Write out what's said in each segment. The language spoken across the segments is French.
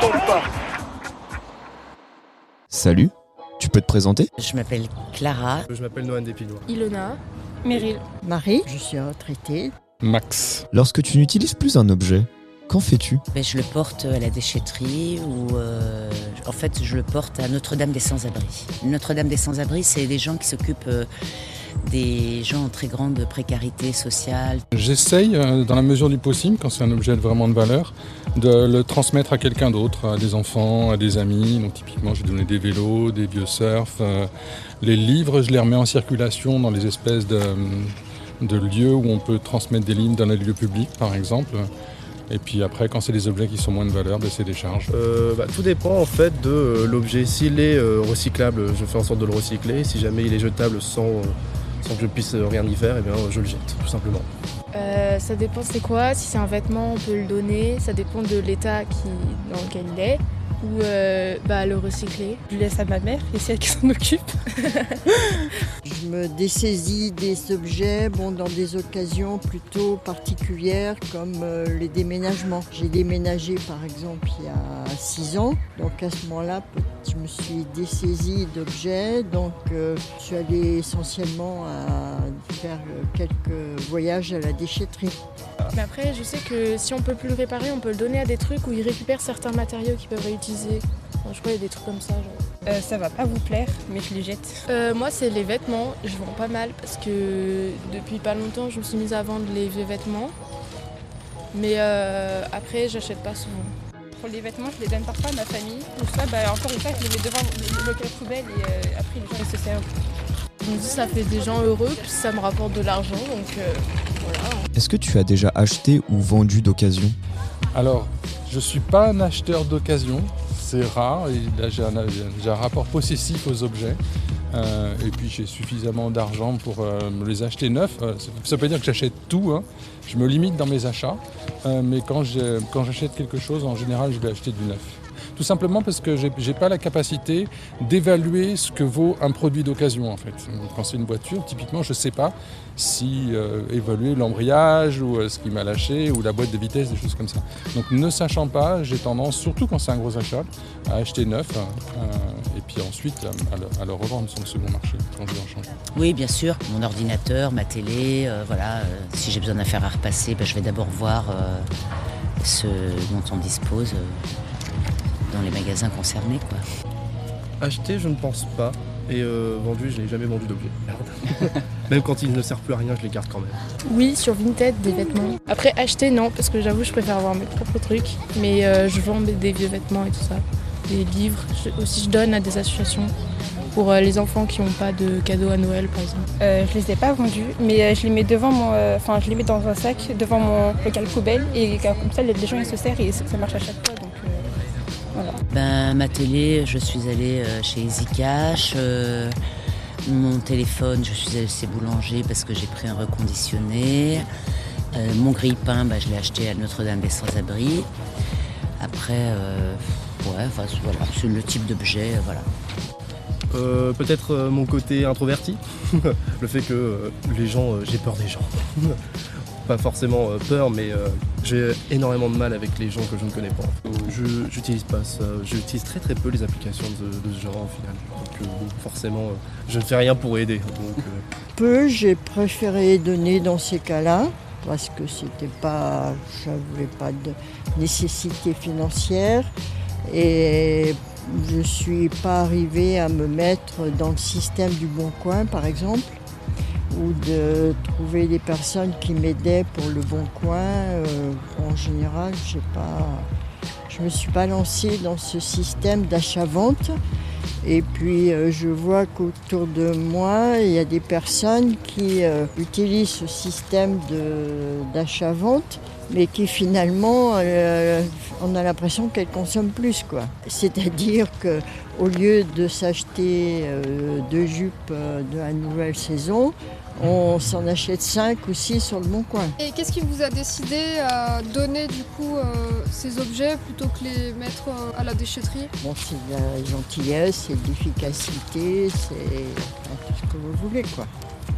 tombe pas. Salut, tu peux te présenter ? Je m'appelle Clara. Je m'appelle Noan Despinois. Ilona. Meryl. Marie, je suis retraitée. Max. Lorsque tu n'utilises plus un objet, qu'en fais-tu ? Je le porte à la déchetterie ou en fait je le porte à Notre-Dame des Sans-Abris. Notre-Dame des Sans-Abris, c'est des gens qui s'occupent des gens en très grande précarité sociale. J'essaye, dans la mesure du possible, quand c'est un objet vraiment de valeur, de le transmettre à quelqu'un d'autre, à des enfants, à des amis. Donc typiquement, j'ai donné des vélos, des vieux surfs. Les livres, je les remets en circulation dans les espèces de lieux où on peut transmettre des lignes dans les lieux publics, par exemple. Et puis après, quand c'est des objets qui sont moins de valeur, c'est des charges. Tout dépend en fait de l'objet. S'il est recyclable, je fais en sorte de le recycler. Si jamais il est jetable sans que je puisse rien y faire, je le jette, tout simplement. Ça dépend c'est quoi. Si c'est un vêtement, on peut le donner. Ça dépend de l'état dans lequel il est. Ou le recycler. Je laisse à ma mère et c'est elle qui s'en occupe. Je me dessaisis des objets dans des occasions plutôt particulières comme les déménagements. J'ai déménagé par exemple il y a 6 ans, donc à ce moment-là je me suis dessaisie d'objets, donc je suis allée essentiellement à faire quelques voyages à la déchetterie. Mais après, je sais que si on peut plus le réparer, on peut le donner à des trucs où ils récupèrent certains matériaux qu'ils peuvent réutiliser. Enfin, je crois qu'il y a des trucs comme ça. Ça va pas vous plaire, mais je les jette. Moi, c'est les vêtements. Je vends pas mal parce que depuis pas longtemps, je me suis mise à vendre les vieux vêtements. Mais après, j'achète pas souvent. Pour les vêtements, je les donne parfois à ma famille. Ou soit, encore une fois, je les mets devant le local poubelle et après, les gens ils se servent. Je me dis, ça fait des gens heureux, puis ça me rapporte de l'argent, donc voilà. Est-ce que tu as déjà acheté ou vendu d'occasion ? Alors, je suis pas un acheteur d'occasion, c'est rare. Et là, j'ai un rapport possessif aux objets. Et puis j'ai suffisamment d'argent pour me les acheter neufs. Ça veut pas dire que j'achète tout, hein. Je me limite dans mes achats. Mais quand j'achète quelque chose, en général, je vais acheter du neuf. Tout simplement parce que j'ai pas la capacité d'évaluer ce que vaut un produit d'occasion en fait. Quand c'est une voiture, typiquement, je sais pas si évaluer l'embrayage ou ce qui m'a lâché ou la boîte de vitesse, des choses comme ça. Donc ne sachant pas, j'ai tendance, surtout quand c'est un gros achat, à acheter neuf et puis ensuite à le revendre sur le second marché quand je vais en changer. Oui, bien sûr, mon ordinateur, ma télé, si j'ai besoin d'un fer à repasser, je vais d'abord voir ce dont on dispose dans les magasins concernés, quoi. Acheter, je ne pense pas. Et vendu, je n'ai jamais vendu d'objet. Même quand il ne sert plus à rien, je les garde quand même. Oui, sur Vinted, des vêtements. Après, acheter, non, parce que j'avoue, je préfère avoir mes propres trucs. Mais je vends des vieux vêtements et tout ça. Des livres. Je donne à des associations pour les enfants qui n'ont pas de cadeaux à Noël, par exemple. Je les ai pas vendus, mais je les mets je les mets dans un sac devant mon local poubelle et comme ça, les gens ils se servent et ça marche à chaque fois. Donc, voilà. Ma télé, je suis allée chez Easy Cash. Mon téléphone, je suis allée chez Boulanger parce que j'ai pris un reconditionné. Mon grille-pain, je l'ai acheté à Notre-Dame des Sans-Abris. Après, voilà, c'est le type d'objet, voilà. Peut-être mon côté introverti, le fait que les gens, j'ai peur des gens. Pas forcément peur, mais j'ai énormément de mal avec les gens que je ne connais pas. J'utilise pas ça, j'utilise très très peu les applications de ce genre au final. Donc forcément, je ne fais rien pour aider. Peu, j'ai préféré donner dans ces cas-là, parce que j'avais pas de nécessité financière et je suis pas arrivée à me mettre dans le système du Bon Coin, par exemple, ou de trouver des personnes qui m'aidaient pour le Bon Coin. En général, je me suis pas lancée dans ce système d'achat-vente. Et puis je vois qu'autour de moi, il y a des personnes qui utilisent ce système d'achat-vente, mais qui finalement, on a l'impression qu'elles consomment plus, quoi. C'est-à-dire qu'au lieu de s'acheter 2 jupes de la nouvelle saison, on s'en achète 5 ou 6 sur le Bon Coin. Et qu'est-ce qui vous a décidé à donner du coup ces objets plutôt que les mettre à la déchetterie ? Bon, c'est de la gentillesse, c'est de l'efficacité, c'est tout ce que vous voulez, quoi.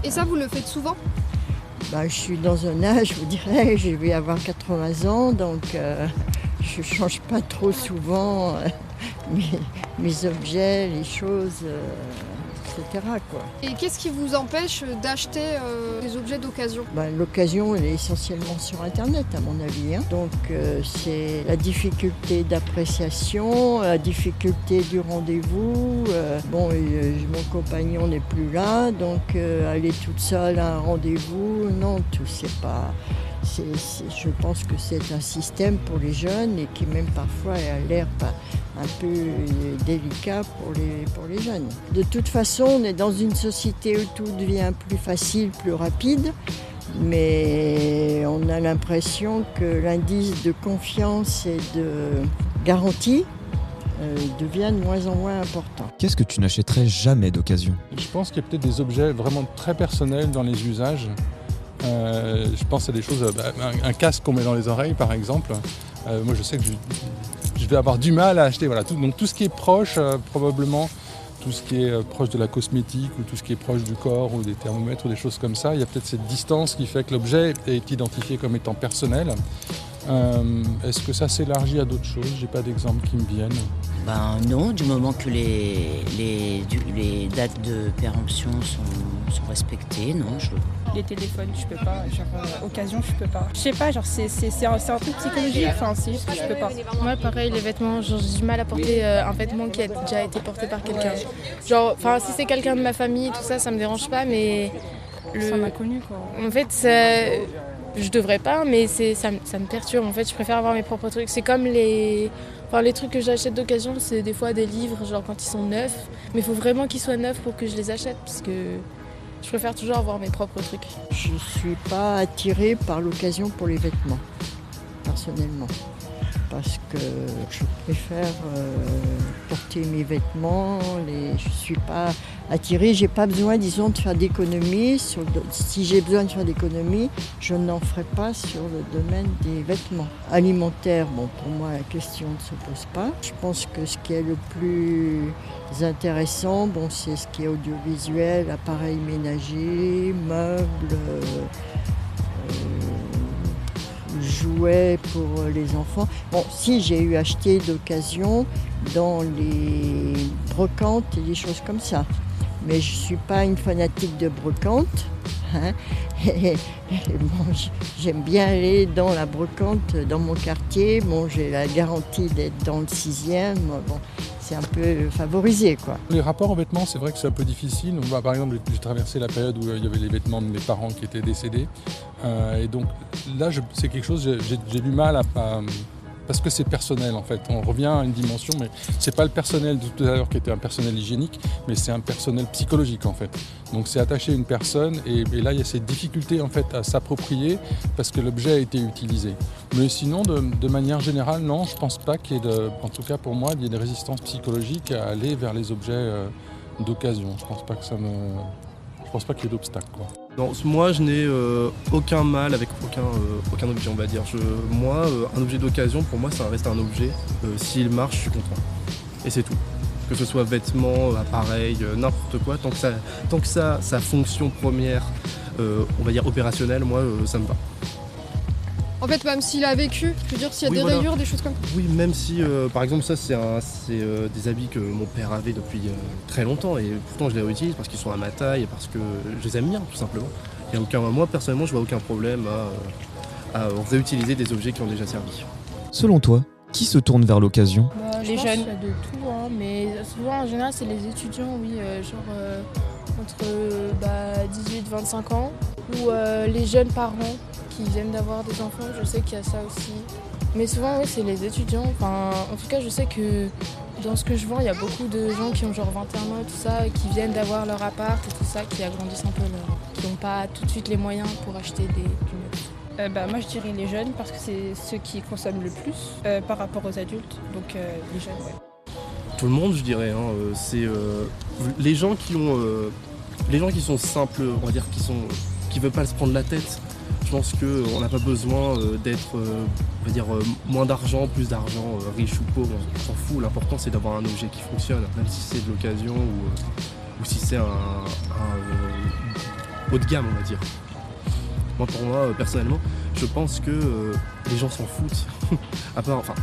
Et ça, vous le faites souvent ? Je suis dans un âge, je vous dirais, je vais avoir 80 ans, donc je change pas trop souvent mes objets, les choses, etc. quoi. Et qu'est-ce qui vous empêche d'acheter des objets d'occasion? L'occasion, elle est essentiellement sur Internet, à mon avis. Donc, c'est la difficulté d'appréciation, la difficulté du rendez-vous. Mon compagnon n'est plus là, donc aller toute seule à un rendez-vous, non, tout c'est pas... je pense que c'est un système pour les jeunes et qui même parfois a l'air un peu délicat pour les jeunes. De toute façon, on est dans une société où tout devient plus facile, plus rapide, mais on a l'impression que l'indice de confiance et de garantie devient de moins en moins important. Qu'est-ce que tu n'achèterais jamais d'occasion? Je pense qu'il y a peut-être des objets vraiment très personnels dans les usages. Je pense à des choses, un casque qu'on met dans les oreilles par exemple. Moi je sais que je vais avoir du mal à acheter. Voilà, donc tout ce qui est proche, probablement, tout ce qui est proche de la cosmétique ou tout ce qui est proche du corps ou des thermomètres ou des choses comme ça, il y a peut-être cette distance qui fait que l'objet est identifié comme étant personnel. Est-ce que ça s'élargit à d'autres choses? J'ai pas d'exemple qui me viennent. Non, du moment que les dates de péremption sont respectées, non. Les téléphones, je peux pas. Occasion, je peux pas. Je sais pas, c'est un truc psychologique. Enfin, c'est juste que je peux pas. Moi, pareil, les vêtements, j'ai du mal à porter un vêtement qui a déjà été porté par quelqu'un. Si c'est quelqu'un de ma famille, tout ça, ça me dérange pas, mais C'est un inconnu, quoi. En fait, je devrais pas, mais ça me perturbe. En fait, je préfère avoir mes propres trucs. C'est comme les trucs que j'achète d'occasion, c'est des fois des livres, genre quand ils sont neufs. Mais il faut vraiment qu'ils soient neufs pour que je les achète, parce que je préfère toujours avoir mes propres trucs. Je ne suis pas attirée par l'occasion pour les vêtements, personnellement. Parce que je préfère porter mes vêtements, je ne suis pas attirée, j'ai pas besoin, disons, de faire d'économies. Si j'ai besoin de faire d'économies, je n'en ferai pas sur le domaine des vêtements. Alimentaire, pour moi, la question ne se pose pas. Je pense que ce qui est le plus intéressant, c'est ce qui est audiovisuel, appareils ménagers, meubles, jouets pour les enfants. Si j'ai eu acheté d'occasion dans les brocantes et des choses comme ça. Mais je ne suis pas une fanatique de brocante. J'aime bien aller dans la brocante dans mon quartier. J'ai la garantie d'être dans le 6e. C'est un peu favorisé, quoi. Les rapports en vêtements, c'est vrai que c'est un peu difficile. Par exemple, j'ai traversé la période où il y avait les vêtements de mes parents qui étaient décédés. Et donc là, c'est quelque chose, j'ai du mal à parce que c'est personnel en fait. On revient à une dimension, mais c'est pas le personnel de tout à l'heure qui était un personnel hygiénique, mais c'est un personnel psychologique en fait. Donc c'est attaché à une personne et là il y a cette difficulté en fait à s'approprier parce que l'objet a été utilisé. Mais sinon, de manière générale, non, je pense pas qu'il y ait en tout cas pour moi, il y ait des résistances psychologiques à aller vers les objets d'occasion. Je pense pas qu'il y ait d'obstacle, quoi. Non, moi je n'ai aucun mal avec aucun objet, on va dire. Un objet d'occasion, pour moi ça reste un objet. S'il marche, je suis content. Et c'est tout. Que ce soit vêtements, appareils, n'importe quoi, tant que sa fonction première, on va dire opérationnelle, moi ça me va. En fait, même s'il a vécu, je veux dire, s'il y a des rayures, des choses comme ça. Oui, même si, par exemple, ça, c'est des habits que mon père avait depuis très longtemps et pourtant je les réutilise parce qu'ils sont à ma taille et parce que je les aime bien, tout simplement. Moi, personnellement, je vois aucun problème à réutiliser des objets qui ont déjà servi. Selon toi, qui se tourne vers l'occasion? Les jeunes. Il y a de tout, mais souvent, en général, c'est les étudiants, oui, entre 18 et 25 ans, ou les jeunes parents qui viennent d'avoir des enfants, je sais qu'il y a ça aussi. Mais souvent, oui, c'est les étudiants. En tout cas, je sais que dans ce que je vends, il y a beaucoup de gens qui ont genre 21 ans et tout ça, et qui viennent d'avoir leur appart et tout ça, qui agrandissent un peu, qui n'ont pas tout de suite les moyens pour acheter du neuf. Moi, je dirais les jeunes, parce que c'est ceux qui consomment le plus par rapport aux adultes. Donc, les jeunes, ouais. Tout le monde, je dirais. C'est les gens qui sont simples, on va dire, qui veulent pas se prendre la tête. Je pense qu'on n'a pas besoin d'être, on va dire, moins d'argent, plus d'argent, riche ou pauvre, on s'en fout. L'important c'est d'avoir un objet qui fonctionne, même si c'est de l'occasion ou si c'est un haut de gamme, on va dire. pour moi, personnellement, je pense que les gens s'en foutent. À part, enfin,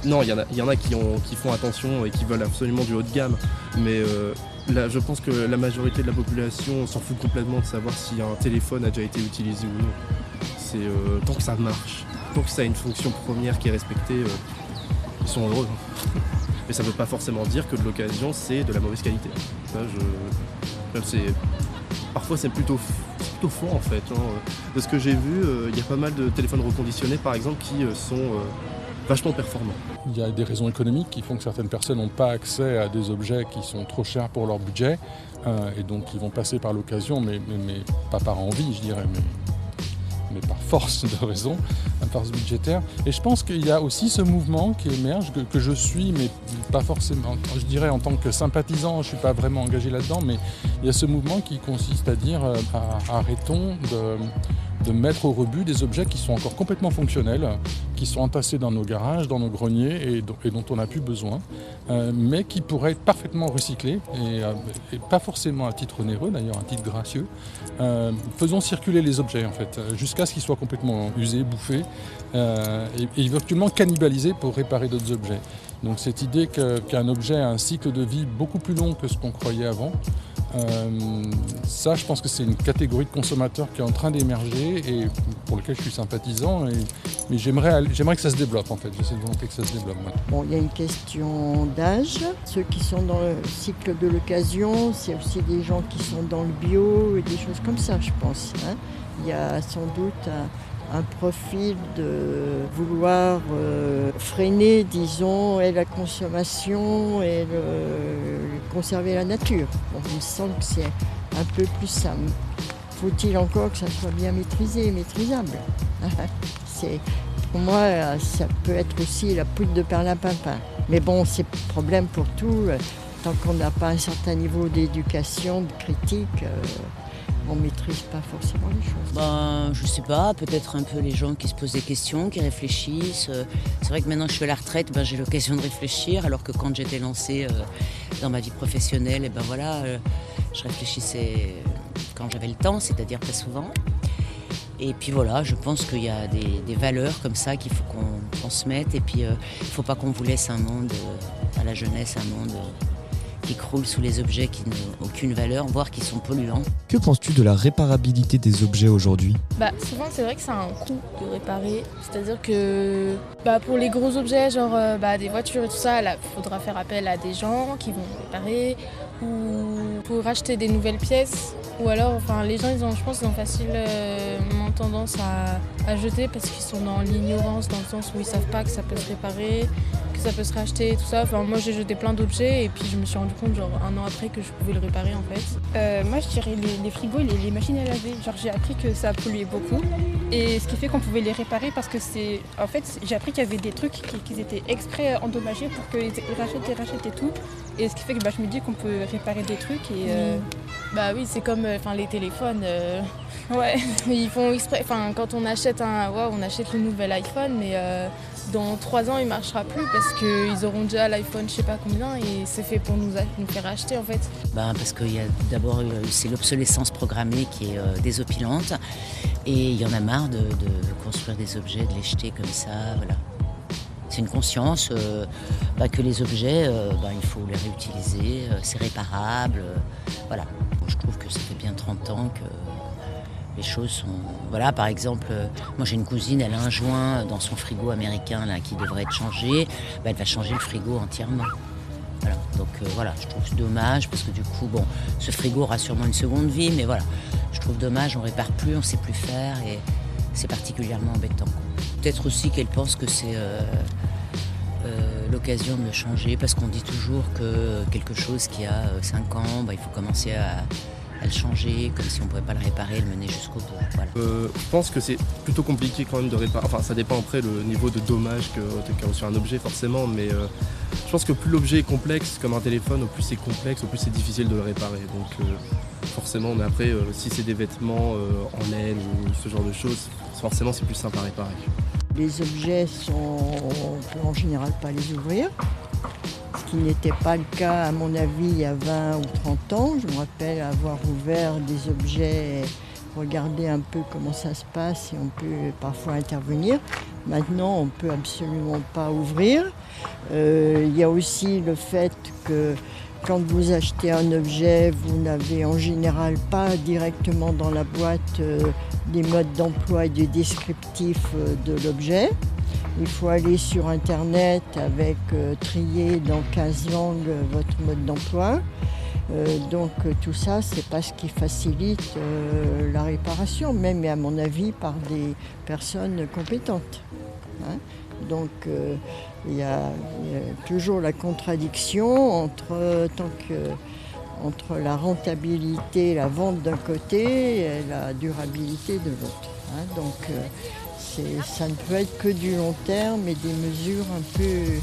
non, il y en a qui font attention et qui veulent absolument du haut de gamme, mais là, je pense que la majorité de la population s'en fout complètement de savoir si un téléphone a déjà été utilisé ou non. C'est tant que ça marche, tant que ça a une fonction première qui est respectée, ils sont heureux. Mais ça ne veut pas forcément dire que de l'occasion, c'est de la mauvaise qualité. Parfois, c'est plutôt faux en fait. De ce que j'ai vu, il y a pas mal de téléphones reconditionnés, par exemple, qui sont vachement performants. Il y a des raisons économiques qui font que certaines personnes n'ont pas accès à des objets qui sont trop chers pour leur budget, et donc ils vont passer par l'occasion, mais pas par envie, je dirais, mais par force de raison, par force budgétaire. Et je pense qu'il y a aussi ce mouvement qui émerge, que je suis, mais pas forcément, je dirais en tant que sympathisant, je ne suis pas vraiment engagé là-dedans, mais il y a ce mouvement qui consiste à dire arrêtons de mettre au rebut des objets qui sont encore complètement fonctionnels, qui sont entassés dans nos garages, dans nos greniers et dont on n'a plus besoin, mais qui pourraient être parfaitement recyclés et pas forcément à titre onéreux, d'ailleurs à titre gracieux. Faisons circuler les objets en fait, jusqu'à ce qu'ils soient complètement usés, bouffés et éventuellement cannibalisés pour réparer d'autres objets. Donc cette idée qu'un objet a un cycle de vie beaucoup plus long que ce qu'on croyait avant, ça je pense que c'est une catégorie de consommateurs qui est en train d'émerger et pour lequel je suis sympathisant, mais j'aimerais que ça se développe en fait, j'ai cette volonté que ça se développe. Bon, il y a une question d'âge, ceux qui sont dans le cycle de l'occasion, c'est aussi des gens qui sont dans le bio et des choses comme ça je pense. Il y a sans doute un profil de vouloir freiner, disons, et la consommation et conserver la nature. Donc il me semble que c'est un peu plus simple. Faut-il encore que ça soit bien maîtrisable. Pour moi, ça peut être aussi la poudre de perlimpinpin. Mais bon, c'est problème pour tout. Tant qu'on n'a pas un certain niveau d'éducation, de critique, on ne maîtrise pas forcément les choses. Je sais pas, peut-être un peu les gens qui se posent des questions, qui réfléchissent. C'est vrai que maintenant que je suis à la retraite, j'ai l'occasion de réfléchir, alors que quand j'étais lancée dans ma vie professionnelle, je réfléchissais quand j'avais le temps, c'est-à-dire pas souvent. Et puis voilà, je pense qu'il y a des valeurs comme ça qu'il faut qu'on transmette. Et puis il ne faut pas qu'on vous laisse un monde, à la jeunesse, un monde qui croulent sous les objets qui n'ont aucune valeur, voire qui sont polluants. Que penses-tu de la réparabilité des objets aujourd'hui ? Souvent c'est vrai que ça a un coût de réparer, c'est-à-dire que pour les gros objets, genre des voitures et tout ça, il faudra faire appel à des gens qui vont réparer ou pour acheter des nouvelles pièces. Ou alors, les gens, je pense, ils ont facilement tendance à jeter parce qu'ils sont dans l'ignorance, dans le sens où ils savent pas que ça peut se réparer, que ça peut se racheter et tout ça. Moi, j'ai jeté plein d'objets et puis je me suis rendu compte, un an après, que je pouvais le réparer en fait. Moi, je dirais les frigos et les machines à laver. J'ai appris que ça polluait beaucoup et ce qui fait qu'on pouvait les réparer parce que j'ai appris qu'il y avait des trucs qui étaient exprès endommagés pour qu'ils rachètent et tout. Et ce qui fait que je me dis qu'on peut réparer des trucs et... oui, c'est comme les téléphones. Ouais. Ils font exprès. Quand on achète on achète le nouvel iPhone, mais dans 3 ans, il marchera plus parce qu'ils auront déjà l'iPhone je sais pas combien et c'est fait pour nous faire acheter en fait. Parce qu'il y a d'abord, c'est l'obsolescence programmée qui est désopilante et il y en a marre de construire des objets, de les jeter comme ça, voilà. C'est une conscience que les objets, il faut les réutiliser, c'est réparable, voilà. Je trouve que ça fait bien 30 ans que les choses sont... Voilà, par exemple, moi j'ai une cousine, elle a un joint dans son frigo américain là, qui devrait être changé, elle va changer le frigo entièrement. Voilà, donc je trouve dommage parce que du coup, ce frigo aura sûrement une seconde vie, mais voilà, je trouve dommage, on répare plus, on sait plus faire et c'est particulièrement embêtant. Peut-être aussi qu'elle pense que c'est l'occasion de le changer parce qu'on dit toujours que quelque chose qui a 5 ans, il faut commencer à le changer, comme si on ne pouvait pas le réparer, le mener jusqu'au bout. Voilà. Je pense que c'est plutôt compliqué quand même de réparer. Ça dépend après le niveau de dommage qu'a reçu un objet forcément, mais je pense que plus l'objet est complexe, comme un téléphone, au plus c'est complexe, au plus c'est difficile de le réparer. Donc forcément, mais après, si c'est des vêtements en laine ou ce genre de choses, forcément c'est plus simple à réparer. Les objets on peut en général pas les ouvrir. Ce qui n'était pas le cas, à mon avis, il y a 20 ou 30 ans. Je me rappelle avoir ouvert des objets regarder un peu comment ça se passe et on peut parfois intervenir. Maintenant, on ne peut absolument pas ouvrir. Il y a aussi le fait que quand vous achetez un objet, vous n'avez en général pas directement dans la boîte des modes d'emploi et des descriptifs de l'objet. Il faut aller sur Internet avec trier dans 15 langues votre mode d'emploi. Donc tout ça, c'est pas ce qui facilite la réparation, même à mon avis par des personnes compétentes. Hein. Donc il y a toujours la contradiction entre la rentabilité, la vente d'un côté et la durabilité de l'autre. Hein. Donc ça ne peut être que du long terme et des mesures un peu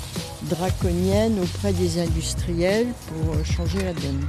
draconiennes auprès des industriels pour changer la donne.